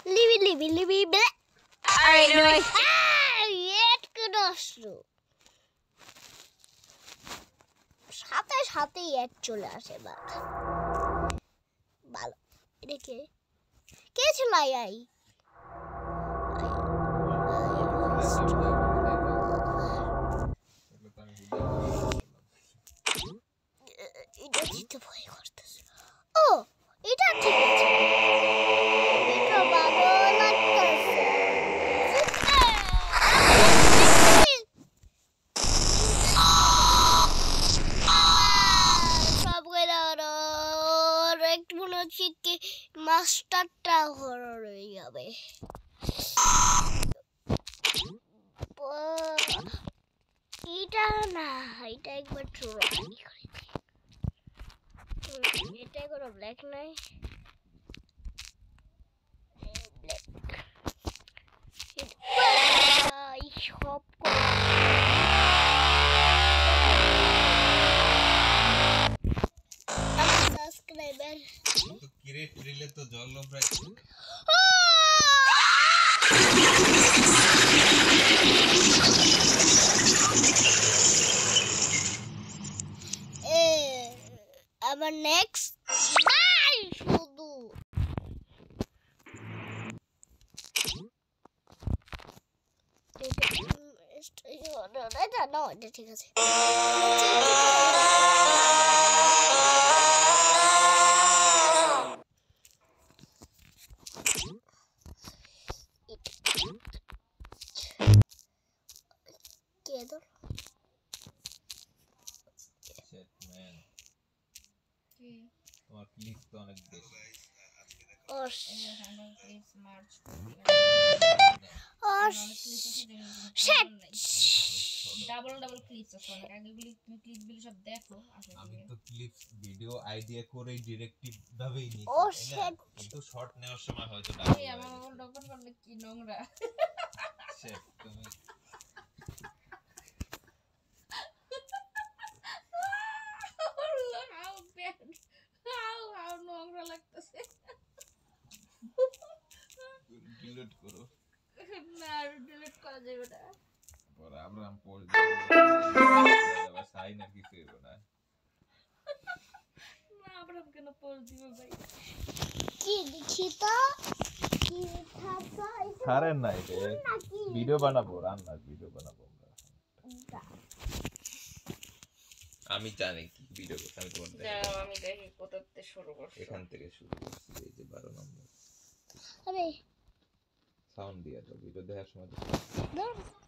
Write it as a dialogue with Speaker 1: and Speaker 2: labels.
Speaker 1: লিবি
Speaker 2: আরে নয়
Speaker 1: এট কেডাসু সাথে সাথে এট চলে আসে বাবা ভালো এটা কে ছিল আই এটা দিতে ভয় করতেছে ও এটা ঠিক আছে এটা ভালো লাগতেছে সব একটু মনে হচ্ছে কি মাস্টারটা হরর হয়ে যাবে এটা না এটা একবার ট্রাই করেছি এটা কোনো ব্ল্যাক নাই সব সাবস্ক্রাইবার
Speaker 3: ক্রিয়েট রিলে তো জল লবরাই
Speaker 1: আবার নেক্সট বাই শুধু এটা ঠিক আছে
Speaker 3: তোমার ক্লিক তো অনেক বেশি
Speaker 2: ডাবল ক্লিপস আছে অনেক আগে তুমি ক্লিপগুলো সব দেখো
Speaker 3: আমি তো ক্লিপস ভিডিও আইডিয়া করে ডিরেক্টিভ ভাবেই নিই কিন্তু শর্ট নেওয়ার সময় হয়তো
Speaker 2: এই আমার মোবাইল ওপেন করলে কি নোংরা
Speaker 3: শেফ তুমি
Speaker 2: how নোংরা লাগতেছে
Speaker 3: ডিলিট করো
Speaker 2: না ডিলিট করা যাবে না
Speaker 3: পরে আমরা পোল সাইন আর কিছু হবে না
Speaker 2: না আমরা কেন পোল দিব ভাই
Speaker 1: কি দেখি তো কি থাকা
Speaker 3: খারেন না এটা ভিডিও বানাবো রান্নার ভিডিও বানাবো আমরা আমি জানি কি ভিডিও করতে আমি তোমাদের
Speaker 2: দাঁড়াও আমি দেখি কোথাতে শুরু করছি
Speaker 3: এখান থেকে শুরু করছি এই যে 12 নম্বর
Speaker 1: আরে
Speaker 3: সাউন্ড দিয়ে দাও ভিডিও দেখার সময়